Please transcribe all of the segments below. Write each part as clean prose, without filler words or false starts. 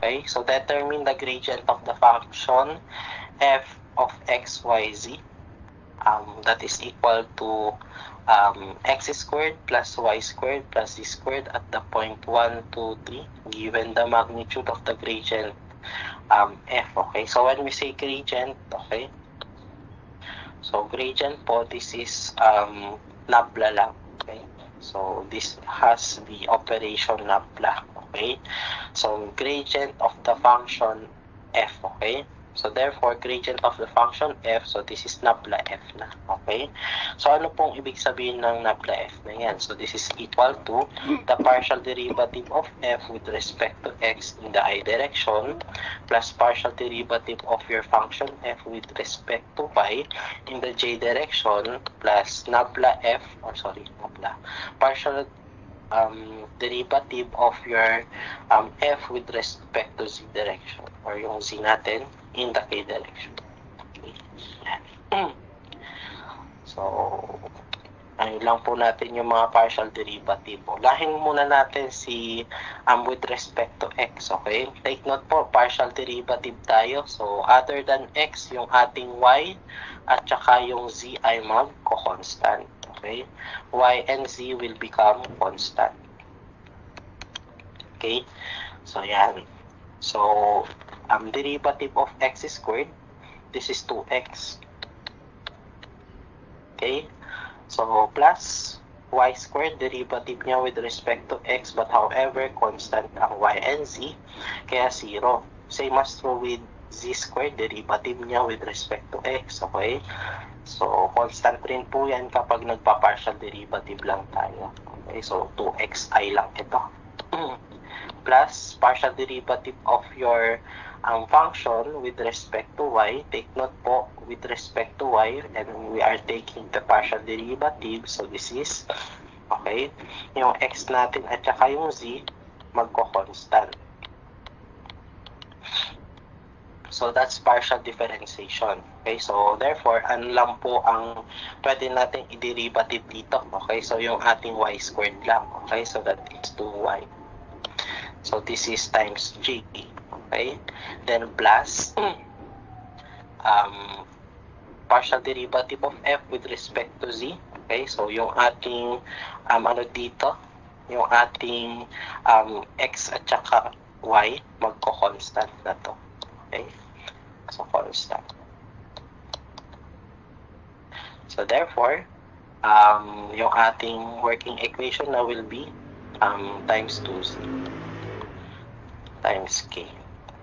Okay, so determine the gradient of the function f of x, y, z. That is equal to x squared plus y squared plus z squared at the point 1, 2, 3, given the magnitude of the gradient f. Okay, so when we say gradient, okay, so gradient po, this is nabla lang. Okay, so this has the operation nabla. Okay, so gradient of the function f. Okay, so therefore gradient of the function f, so this is nabla f na. Okay, so ano pong ibig sabihin ng nabla f na yan? So this is equal to the partial derivative of f with respect to x in the I direction plus partial derivative of your function f with respect to y in the j direction plus nabla f, or sorry, nabla, partial derivative of your f with respect to z direction, or yung z natin in the k direction. Okay. So, ayun lang po natin yung mga partial derivative. Ulahin muna natin si with respect to x, okay? Take note po, partial derivative tayo. So, other than x, yung ating y at saka yung z ay magko-constant. Okay? Y and z will become constant. Okay? So, yan. So, derivative of x squared, this is 2x. Okay? So, plus y squared, derivative niya with respect to x, but however, constant ang y and z, kaya 0. Same as true with z squared, derivative niya with respect to x, okay? So, constant rin po yan kapag nagpa-partial derivative lang tayo. Okay, so 2xi lang ito. Plus, partial derivative of your function with respect to y. Take note po, with respect to y, and we are taking the partial derivative. So, this is, okay, yung x natin at saka yung z, magko-constant. So, that's partial differentiation. Okay, so therefore, ano lang po ang pwede natin i-derivative dito. Okay, so yung ating y squared lang. Okay, so that is 2y. So, this is times g. Okay, then plus partial derivative of f with respect to z. Okay, so yung ating ano dito, yung ating x at saka y, magko-constant na to. Okay, so constant. So therefore, yung ating working equation na will be times 2z times k.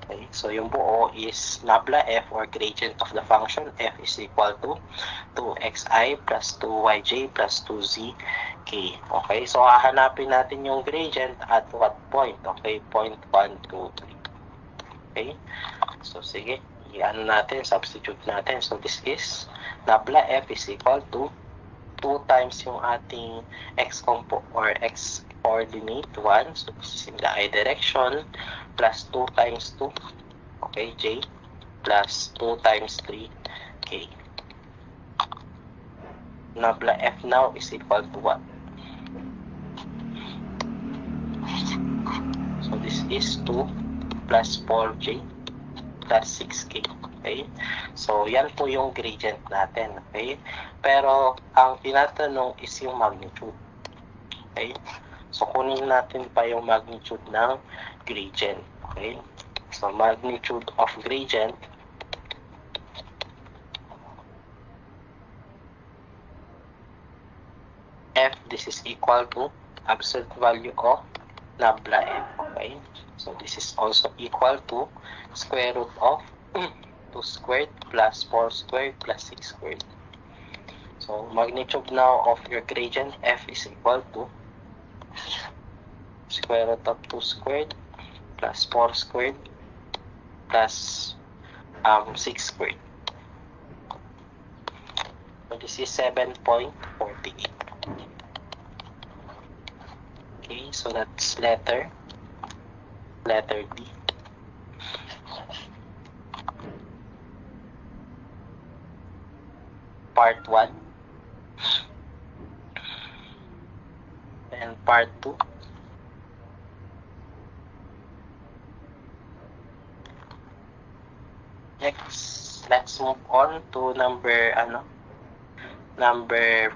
Okay, so yung buo is nabla f, or gradient of the function f, is equal to 2xi plus 2yj plus 2zk. Okay, so hahanapin natin yung gradient at what point? Okay, point 1, 2, 3. Okay, so sige, i-ano natin, substitute natin. So this is nabla f is equal to 2 times yung ating x or x coordinate 1, so this is in the I direction, plus 2 times 2, okay, j, plus 2 times 3, k. Nabla f now is equal to what? So this is 2 plus 4j plus 6k. Okay? So, yan po yung gradient natin. Okay? Pero, ang tinatanong is yung magnitude. Okay? So, kunin natin pa yung magnitude ng gradient. Okay? So, magnitude of gradient f, this is equal to absolute value of nabla f. Okay? So, this is also equal to square root of 2 squared plus 4 squared plus 6 squared. So, magnitude now of your gradient f is equal to square root of 2 squared plus 4 squared plus 6 squared. So, this is 7.48. Okay, so that's letter D. Part 1 and part 2. Next, let's move on to number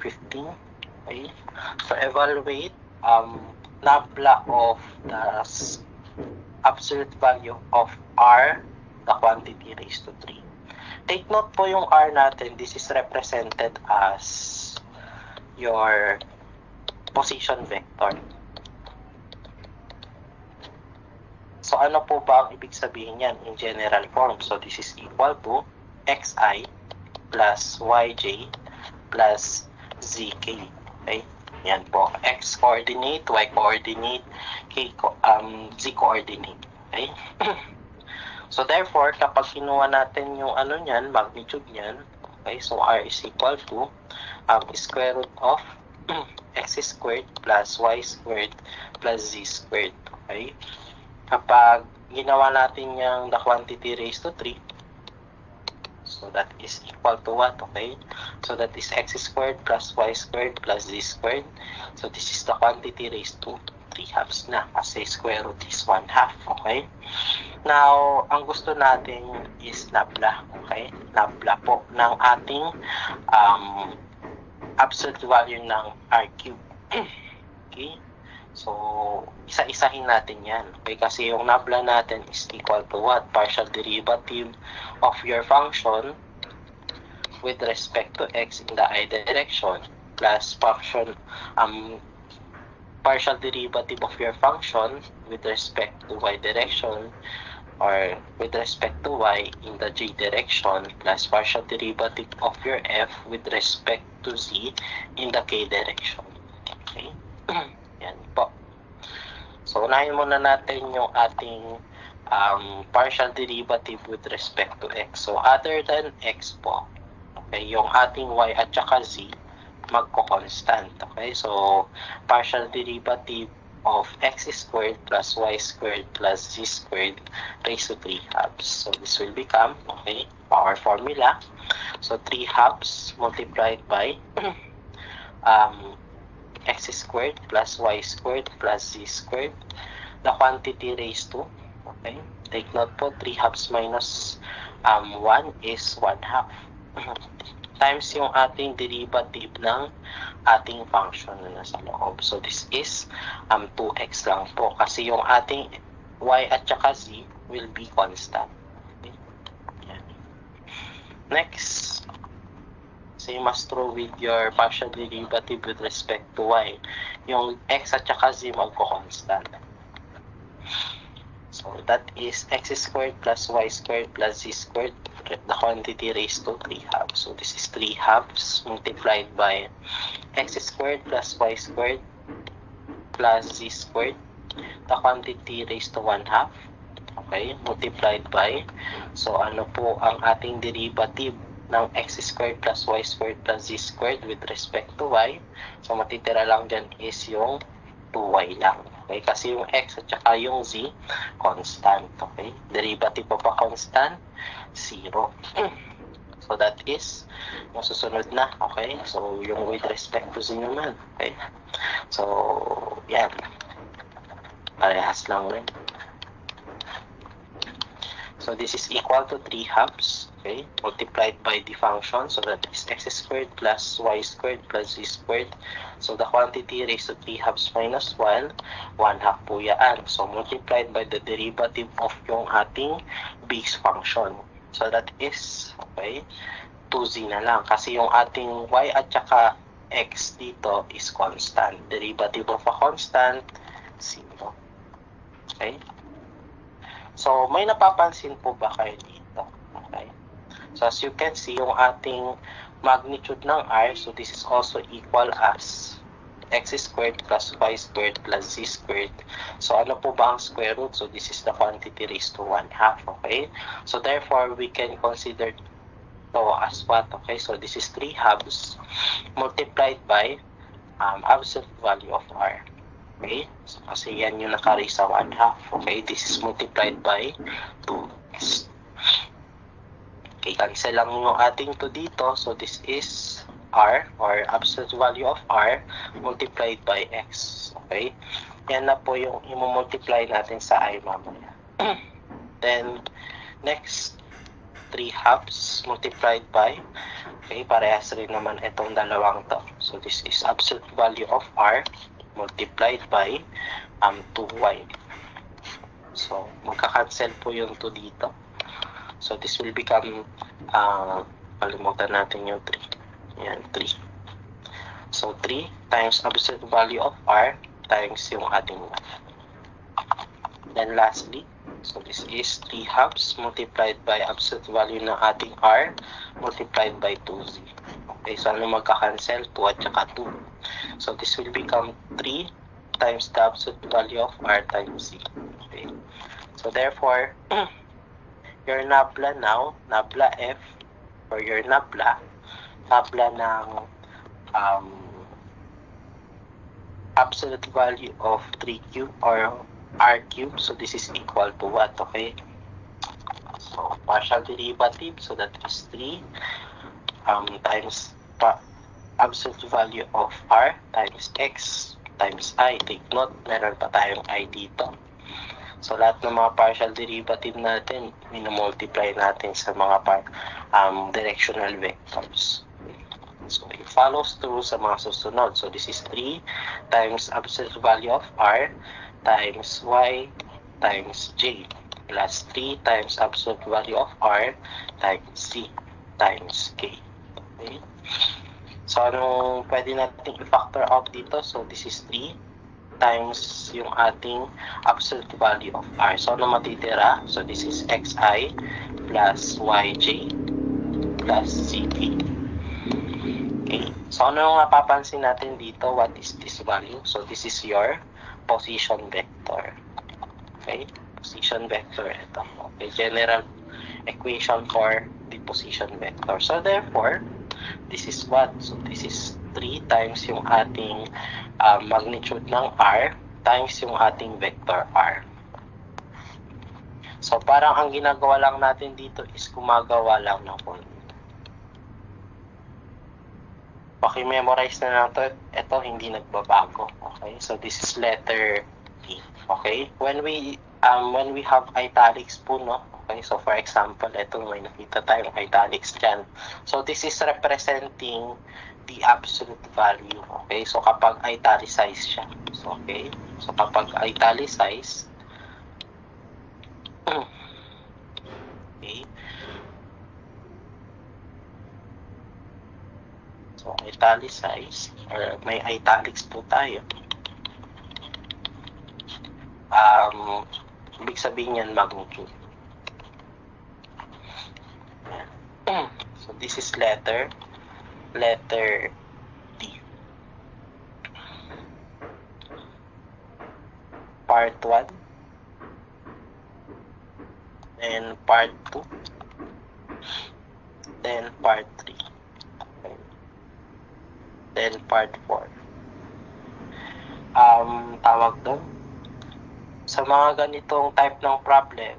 15. Okay? So evaluate nabla of the absolute value of R, the quantity raised to 3. Take note po yung R natin, this is represented as your position vector. So ano po ba ang ibig sabihin yan in general form? So this is equal to xi plus yj plus zk. Okay? Yan po. X coordinate, y coordinate, z coordinate. Okay? So therefore, kapag kinuha natin yung niyan, magnitude niyan, okay, so R is equal to square root of x squared plus y squared plus z squared. Okay? Kapag ginawa natin yung the quantity raised to 3, so that is equal to what? Okay? So that is x squared plus y squared plus z squared. So this is the quantity raised to 3 halves na kasi square root is 1 half. Okay? Now, ang gusto natin is nabla. Okay? Nabla po ng ating absolute value ng r cube. Okay? So, isa-isahin natin yan. Okay? Kasi yung nabla natin is equal to what? Partial derivative of your function with respect to x in the I direction plus function partial derivative of your function with respect to y direction or with respect to y in the j direction plus partial derivative of your f with respect to z in the k direction. Okay? Yan po. So, unahin muna natin yung ating partial derivative with respect to x. So, other than x po, okay, yung ating y at saka z, magko-constant. Okay? So, partial derivative of x squared plus y squared plus z squared raised to 3 halves. So, this will become, okay, our formula. So, 3 halves multiplied by x squared plus y squared plus z squared. The quantity raised to, okay, take note po, 3 halves minus 1 is 1 half. Times yung ating derivative ng ating function na nasa loob. So, this is 2x lang po. Kasi yung ating y at saka z will be constant. Okay? Yan. Next, same as true with your partial derivative with respect to y. Yung x at saka z magko-constant. So, that is x squared plus y squared plus z squared, the quantity raised to 3 halves. So, this is 3 halves multiplied by x squared plus y squared plus z squared, the quantity raised to 1 half. Okay, multiplied by, so ano po ang ating derivative ng x squared plus y squared plus z squared with respect to y. So, matitira lang dyan is yung 2y lang. Okay, kasi yung x at saka yung z, constant. Okay, derivative pa constant, 0. So, that is yung susunod na. Okay, so yung with respect to z naman. Okay, so, yan. Parehas lang rin. So, this is equal to 3 halves, okay, multiplied by the function. So, that is x squared plus y squared plus z squared. So, the quantity raised to 3 halves minus 1, 1 half po yan. So, multiplied by the derivative of yung ating base function. So, that is, okay, 2z na lang. Kasi yung ating y at saka x dito is constant. Derivative of a constant, 0. Okay? So, may napapansin po ba kayo dito? Okay. So, as you can see, yung ating magnitude ng r, so this is also equal as x squared plus y squared plus z squared. So, ano po ba ang square root? So, this is the quantity raised to 1 half. Okay. So, therefore, we can consider to as what? Okay. So, this is 3 halves multiplied by absolute value of r. Okay? So, kasi yan yung naka-raise sa 1 half. Okay? This is multiplied by 2x. Okay, cancel lang yung ating 2 dito. So, this is r, or absolute value of r, multiplied by x. Okay? Yan na po yung i-multiply natin sa I mamaya. Then, next, 3/2 multiplied by, okay, parehas rin naman itong dalawang to. So this is absolute value of r multiplied by 2y. So magka-cancel po yung 2 dito. So this will become, kalimutan natin yung 3. Yan, 3. So 3 times absolute value of r times yung ating y. Then lastly, so this is 3/2 multiplied by absolute value ng ating r multiplied by 2z. Okay, so ano magka-cancel? 2 at saka 2. So this will become 3 times the absolute value of r times z. Okay, so therefore, your nabla now, nabla f, or your nabla ng absolute value of 3 cube or r cube, so this is equal to what? Okay, so partial derivative, so that is 3 times absolute value of r times x times I. Take note, meron pa tayong I dito. So lahat ng mga partial derivative natin, minumultiply natin sa mga directional vectors. So it follows through sa mga susunod. So this is 3 times absolute value of r times y times j plus 3 times absolute value of r times c times k. Okay? So anong pwede natin i-factor out dito? So this is 3 times yung ating absolute value of r. So ano matitira? So this is xi plus yj plus ck. Okay. So ano yung napapansin natin dito? What is this value? So this is your position vector. Okay? Position vector ito. Okay, general equation for the position vector. So therefore, this is what? So this is 3 times yung ating magnitude ng r times yung ating vector r. So parang ang ginagawa lang natin dito is gumagawa lang ng formula. Paki-memorize na lang to. Ito hindi nagbabago. Okay? So this is letter D. Okay? When we have italics po, no? Okay? So for example, ito may nakita tayong italics dyan. So this is representing the absolute value. Okay? So kapag italicize siya. So okay? So kapag italicize, okay? So, italicize, or may italics po tayo. Ibig sabihin yan, magnitude. So, this is letter D. Part 1. Then, part 2. Then, part 3. Then part 4. Tawag doon, sa mga ganitong type ng problem,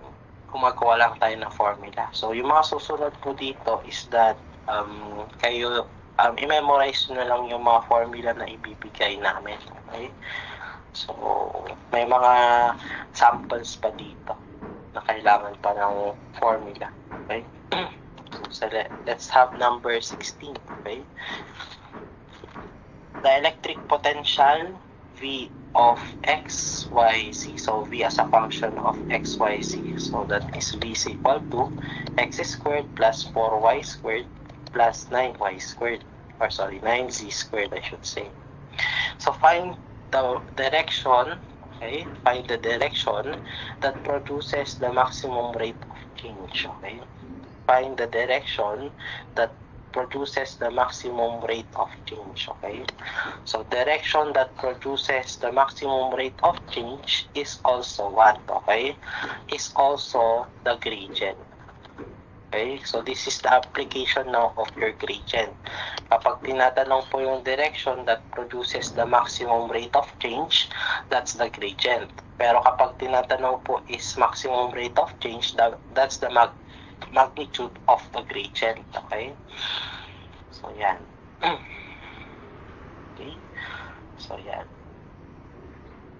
gumagawa lang tayo ng formula. So yung mga susunod po dito is that kayo i-memorize na lang yung mga formula na ibibigay namin. Okay? So may mga samples pa dito na kailangan pa ng formula. Okay? So let's have number 16. Okay? The electric potential V of x, y, z. So V as a function of x, y, z. So that is V is equal to x squared plus 4y squared plus 9y squared. Or sorry, 9z squared I should say. So find the direction, okay? Find the direction that produces the maximum rate of change, okay? Find the direction that produces the maximum rate of change, okay? So direction that produces the maximum rate of change is also what, okay? Is also the gradient. Okay? So this is the application now of your gradient. Kapag tinatanong po yung direction that produces the maximum rate of change, that's the gradient. Pero kapag tinatanong po is maximum rate of change, that's the magnitude of the gradient. Okay? So, yan. Okay? So, yan.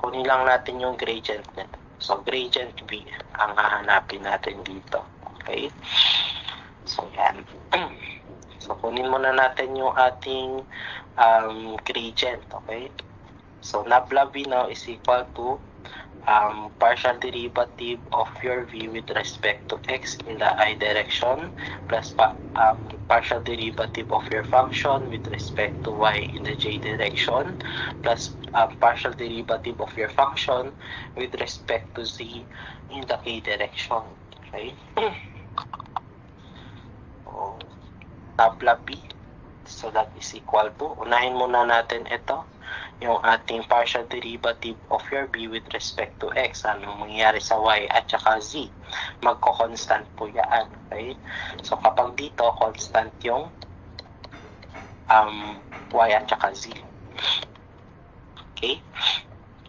Kunin lang natin yung gradient nito. So, gradient V ang hahanapin natin dito. Okay? So, yan. So, kunin muna natin yung ating gradient, okay? So, nabla v now is equal to partial derivative of your v with respect to x in the I direction plus partial derivative of your function with respect to y in the j direction plus partial derivative of your function with respect to z in the k direction. Okay? So, tabla b. So, that is equal to, unahin muna natin ito, yung ating partial derivative of your b with respect to x. Ano mangyayari sa y at saka z? Magko-constant po yan. Okay? So, kapag dito, constant yung y at saka z. Okay?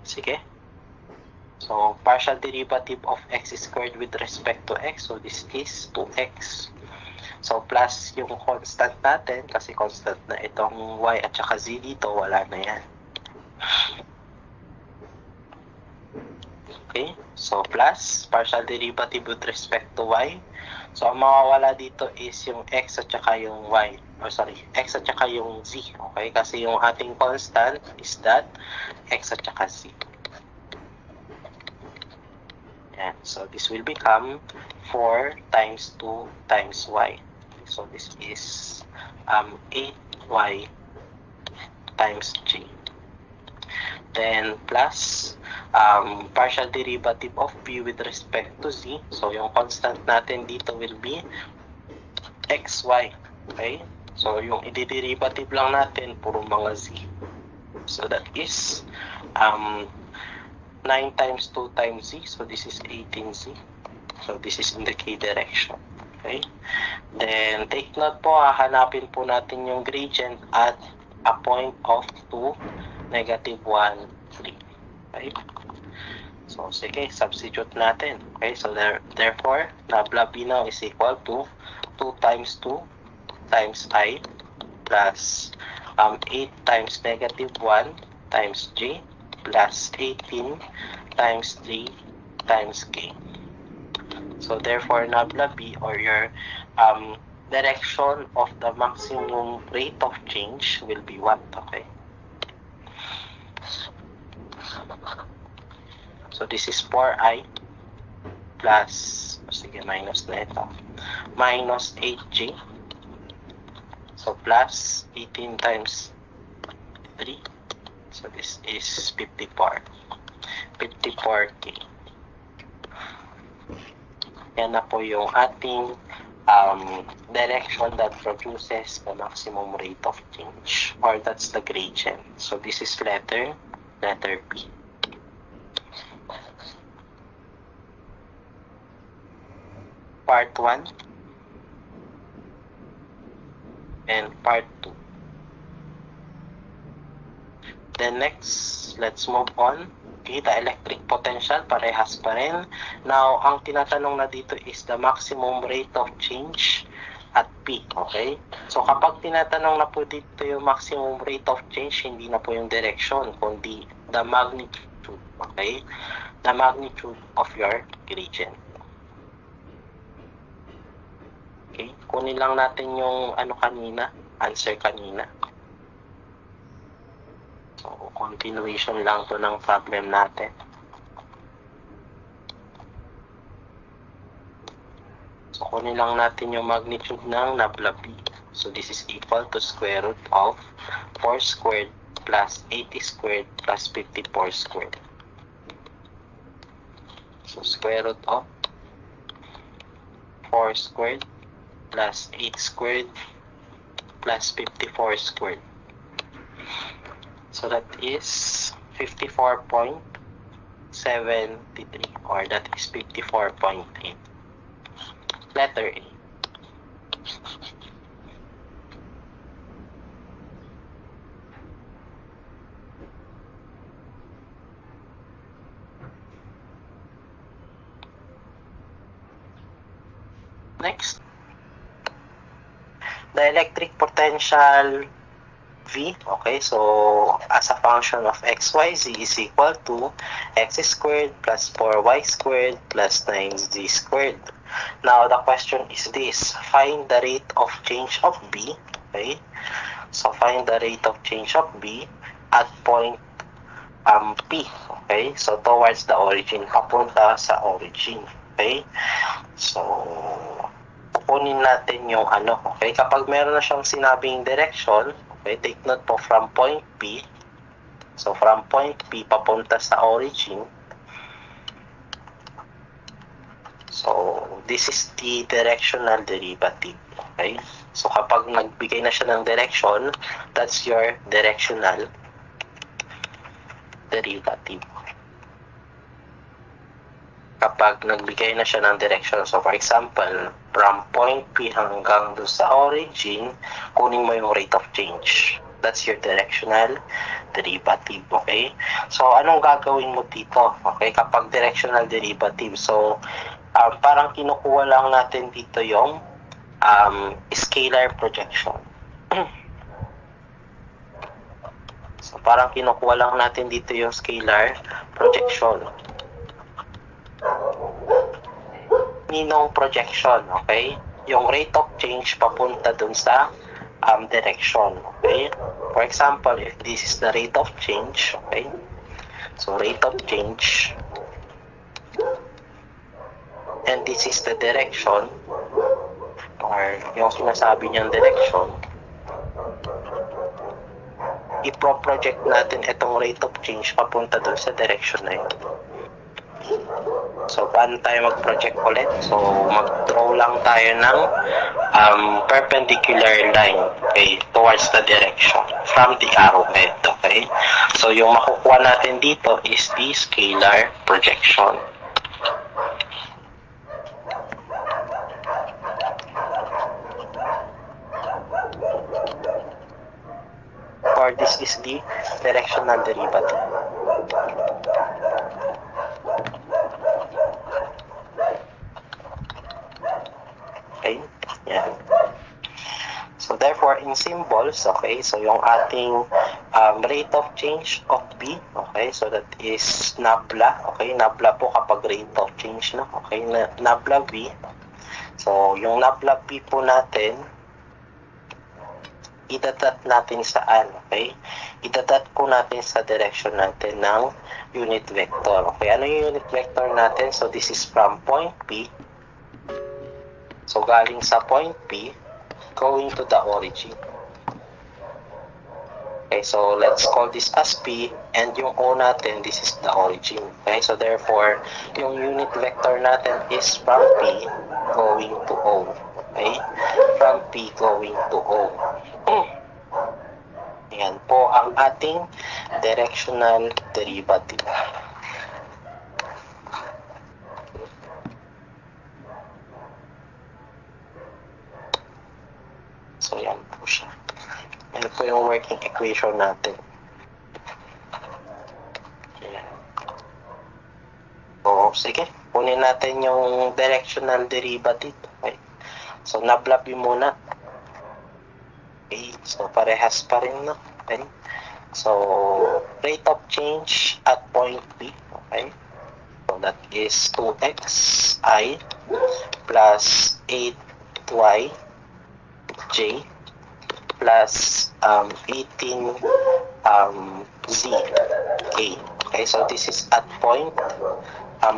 Sige. So, partial derivative of x squared with respect to x. So, this is 2x. So, plus yung constant natin, kasi constant na itong y at saka z dito, wala na yan. Okay? So, plus partial derivative with respect to y. So, ang mawawala dito is yung x at saka yung y. Or sorry, x at saka yung z. Okay? Kasi yung ating constant is that x at saka z. Yan. So, this will become 4 times 2 times y. So, this is 8y times j. Then, plus partial derivative of b with respect to z. So, yung constant natin dito will be xy. Okay? So, yung i-derivative lang natin, puro mga z. So, that is 9 times 2 times z. So, this is 18z. So, this is in the k direction. Okay? Then, take note po, hahanapin po natin yung gradient at a point of 2, negative 1, 3. Okay? So, sige, substitute natin. Okay? So, therefore, nabla b now is equal to 2 times 2 times I plus 8 times negative 1 times j plus 18 times 3 times k. So, therefore, nabla b or your direction of the maximum rate of change will be what? Okay. So, this is 4i plus, sige, minus na ito, minus 8j. So, plus 18 times 3. So, this is 54. 54k. Yan na po yung ating direction that produces the maximum rate of change, or that's the gradient. So, this is letter B. Part 1 and part 2. Then next, let's move on. Okay, the electric potential, parehas pa rin. Now, ang tinatanong na dito is the maximum rate of change at P. Okay? So, kapag tinatanong na po dito yung maximum rate of change, hindi na po yung direction, kundi the magnitude. Okay? The magnitude of your gradient. Okay? Kunin lang natin yung answer kanina. So, continuation lang to ng problem natin. So, kunin lang natin yung magnitude ng nabla b. So, this is equal to square root of 4 squared plus 80 squared plus 54 squared. So, square root of 4 squared plus 8 squared plus 54 squared. So, that is 54.73, or that is 54.8. Letter A. Next, the electric potential V. Okay, so as a function of xyz is equal to x squared plus 4y squared plus 9z squared. Now, the question is this. Find the rate of change of B. Okay? So, find the rate of change of B at point P. Okay? So, towards the origin. Papunta sa origin. Okay? So, kukunin natin yung ano. Okay? Kapag meron na siyang sinabing direction, okay, take note po from point P. So, from point P papunta sa origin. So, this is the directional derivative. Okay? So, kapag nagbigay na siya ng direction, that's your directional derivative. Kapag nagbigay na siya ng direction, so for example, from point P hanggang doon sa origin, kunin mo yung rate of change. That's your directional derivative. Okay? So, anong gagawin mo dito? Okay? Kapag directional derivative, so, parang kinukuha lang natin dito yung scalar projection. So, parang kinukuha lang natin dito yung scalar projection. Ninong projection, okay? Yung rate of change papunta dun sa direction, okay? For example, if this is the rate of change, okay? So, rate of change, and this is the direction, or yung sinasabi niyang direction, ipo-project natin itong rate of change papunta dun sa direction na yun. So, paano tayo mag-project ulit? So, mag-draw lang tayo ng perpendicular line, okay, towards the direction from the arrowhead, okay? So, yung makukuha natin dito is the scalar projection. Or this is the directional derivative. Okay? Yan. So, therefore, in symbols, okay, so yung ating rate of change of B, okay, so that is nabla, okay, nabla po kapag rate of change, no, okay, nabla B. So, yung nabla B po natin, idadat natin saan, okay? Idadat po natin sa direction natin ng unit vector. Okay, ano yung unit vector natin? So, this is from point P. So, galing sa point P, going to the origin. Okay, so let's call this as P, and yung O natin, this is the origin. Okay, so therefore, yung unit vector natin is from P going to O. Okay, from P going to O. Yan po ang ating directional derivative. So, yan po siya. Yan po yung working equation natin. Yan. So, sige. Kunin natin yung directional derivative. Okay. So, nablabi muna. Okay. So, parehas pa rin, no? Okay. So, rate of change at point P. Okay. So, that is 2xi plus 8y J plus 18 Z K. Okay, so this is at point 2,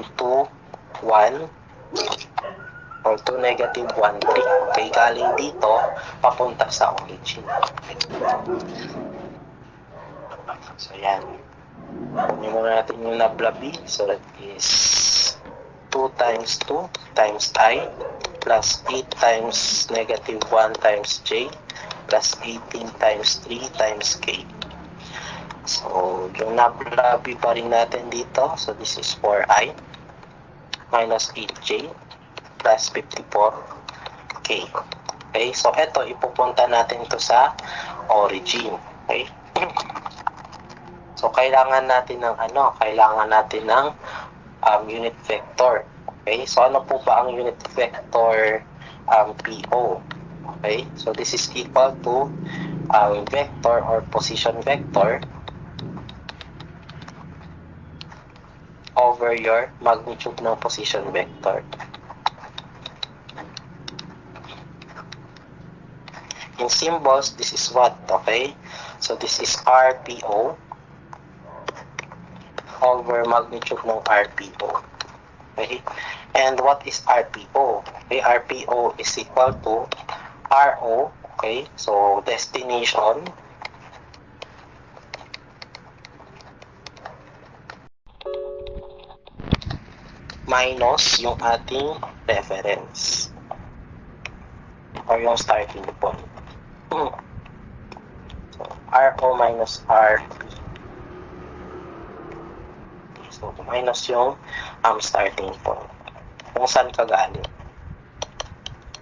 1 or 2, negative 1, 3. Okay, galing dito papunta sa origin. Okay. So, yan. Kunin muna natin yung nabla B. So, that is 2 times 2 times I plus 8 times negative 1 times J plus 18 times 3 times K. So, yung nabla B pa rin natin dito. So, this is 4I minus 8J plus 54K. Okay, so ito, ipupunta natin to sa origin. Okay? So, kailangan natin ng kailangan natin ng unit vector. Okay, so ano po ba ang unit vector PO? Okay, so this is equal to vector or position vector over your magnitude ng position vector. in symbols, this is what, okay? So this is RPO over magnitude ng RPO. Okay? And what is RPO? Okay, RPO is equal to RO, okay? So destination minus yung ating reference or yung starting point. So, RO minus RP. So, minus yung starting point. Kung saan ka galing.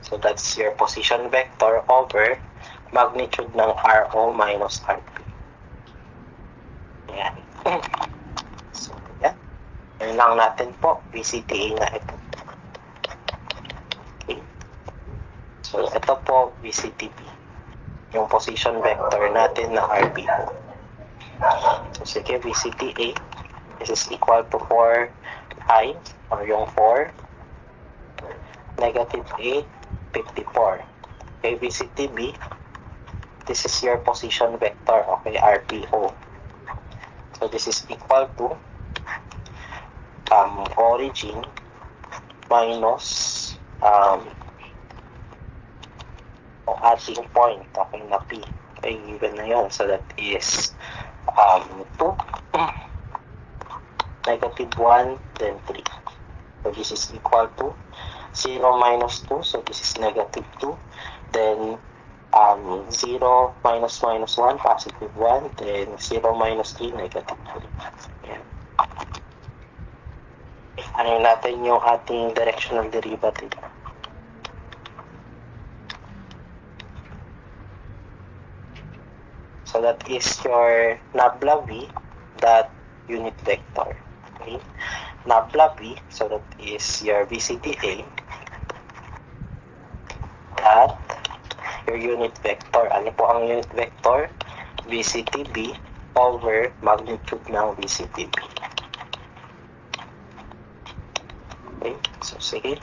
So, that's your position vector over magnitude ng RO minus RP. Ayan. So, yan. Yan lang natin po. VCTA na ito. Okay. So, ito po, VCTP. Yung position vector natin na RP po. So, sige, VCTA. This is equal to 4i or yung 4. Negative 8, 54. Okay, VCTB. This is your position vector. Okay, RPO. So, this is equal to origin minus ating point, okay, na P. Okay, given na yun. So, that is 2, negative 1, then 3. So, this is equal to 0 minus 2. So, this is negative 2. Then, 0 minus minus 1, positive 1. Then, 0 minus 3, negative 3. Ayan. Ano natin yung ating directional derivative. So that is your nabla v dot unit vector. Okay? Nabla v, so that is your VCTA dot your unit vector. Ano po ang unit vector? VCTB over magnitude ng VCTB. Okay, so sige,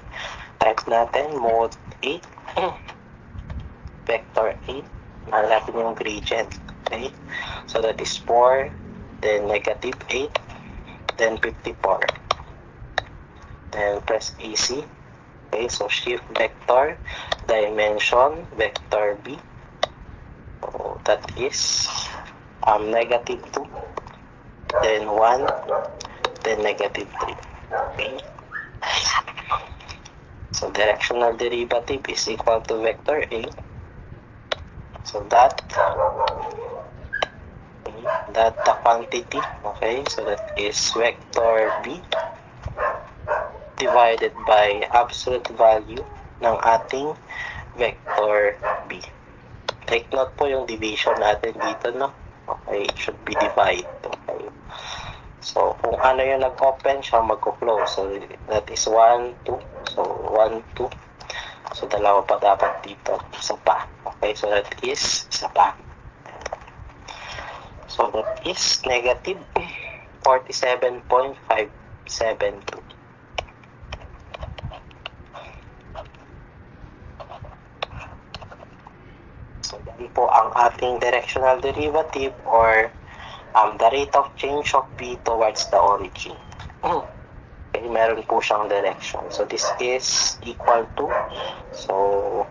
type natin mode 8 vector 8, mahal natin yung gradient. Okay, so that is 4, then negative 8, then 54, then press AC. Okay, so shift vector dimension vector B, so that is negative 2, then 1, then negative 3. Okay, so directional derivative is equal to vector A. So that the quantity, okay, so that is vector B divided by absolute value ng ating vector B. Take note po yung division natin dito, no? Okay, it should be divide. Okay. So, kung ano yung nag-open, siya mag-close. So, that is 1, 2. So, 1, 2. So, dalawa pa dapat dito. Isa pa. Okay, so that is isa pa. So, that is negative 47.572. So, yan po ang ating directional derivative or the rate of change of P towards the origin. Okay, meron po siyang direction. So, this is equal to, so,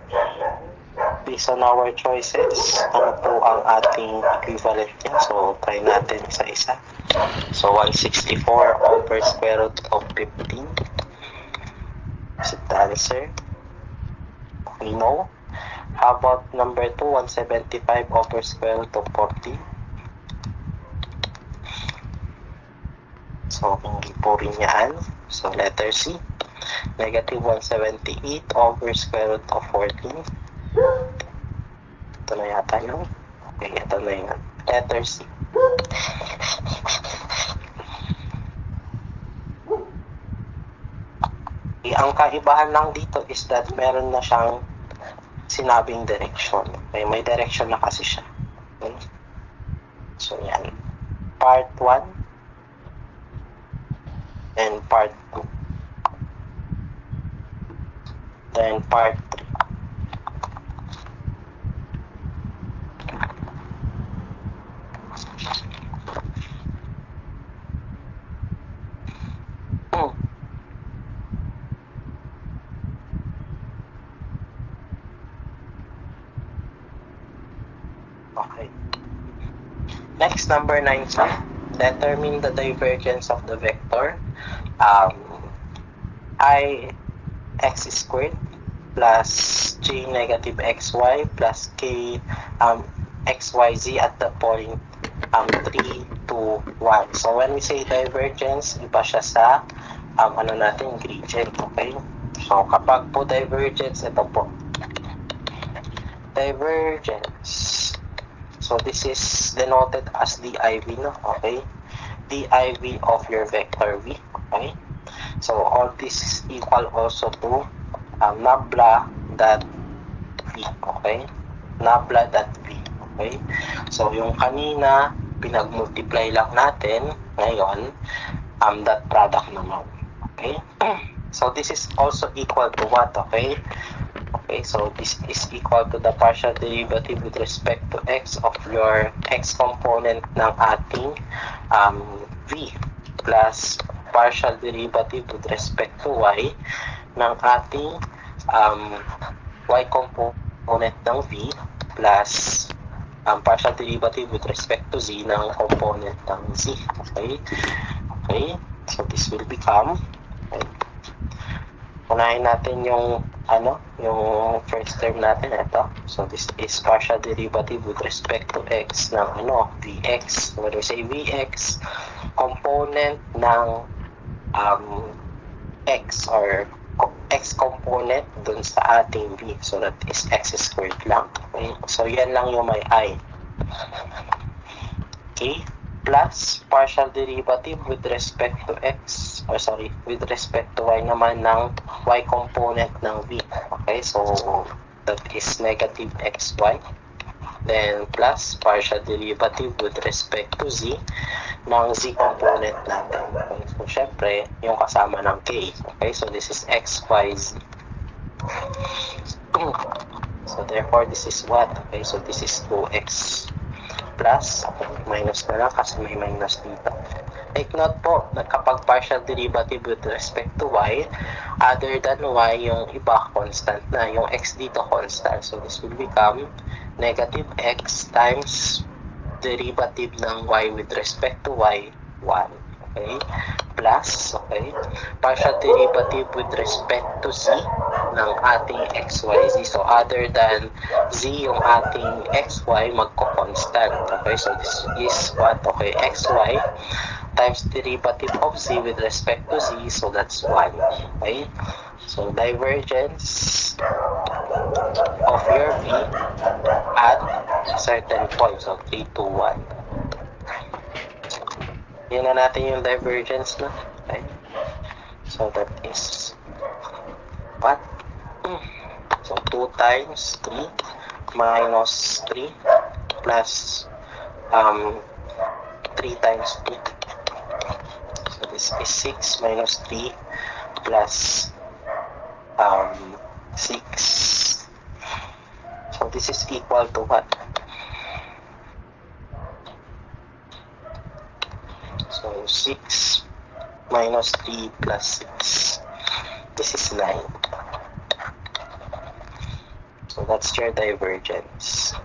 based on our choices, ano po ang ating equivalent niya? So, try natin isa-isa. So, 164 over square root of 15. Is it the answer? We know. How about number 2, 175 over square root of 14? So, hindi po rin yan. So, letter C. Negative 178 over square root of 14. Ito na yata yun. Okay, ito na yun. Letter C. Okay, ang kaibahan lang dito is that meron na siyang sinabing direction. Okay, may direction na kasi siya. Okay. So, yan. Part 1 and part 2. Then part 3. Next, number 9 po. Determine the divergence of the vector I x squared plus j negative xy plus k xyz at the point 3, 2, 1. So, when we say divergence, iba siya sa ano natin, gradient. Okay? So, kapag po divergence, ito po. Divergence. So, this is denoted as div, no? Okay? div of your vector v. Okay? So, all this is equal also to nabla dot v. Okay? Nabla dot v. Okay? So, yung kanina, pinag-multiply lang natin. Ngayon, dot product naman. Okay? So, this is also equal to what? Okay? Okay, so this is equal to the partial derivative with respect to x of your x component ng ating v plus partial derivative with respect to y ng ating y component ng v plus partial derivative with respect to z ng component ng z. Okay? Okay? So this will become, okay, unahin natin yung yung first term natin, ito. So this is partial derivative with respect to x ng vx. When we say vx, component ng x or x component dun sa ating v. So that is x squared lang. Okay? So yan lang yung may I. Okay? Plus partial derivative with respect to x, or sorry, with respect to y naman ng y component ng v. Okay, so that is negative xy. Then plus partial derivative with respect to z ng z component natin. Okay, so syempre, yung kasama ng k. Okay, so this is xyz. So therefore, this is what? Okay, so this is 2x plus, minus na lang kasi may minus dito. Take note po, na kapag partial derivative with respect to y, other than y, yung iba constant na. Yung x dito constant. So this will become negative x times derivative ng y with respect to y, 1. Okay? Plus, okay, partial derivative with respect to z ng ating xyz. So, other than z, yung ating xy, magko-constant. Okay, so this is what? Okay, xy times derivative of z with respect to z. So, that's 1. Okay? So, divergence of your v at certain point. So, 3, 2, 1. Yun na natin yung divergence na. Okay? So, that is what? So, 2 times 3 minus 3 plus 3 times 2. So, this is 6 minus 3 plus 6. So, this is equal to what? So, 6 minus 3 plus 6. This is 9. So, that's your divergence.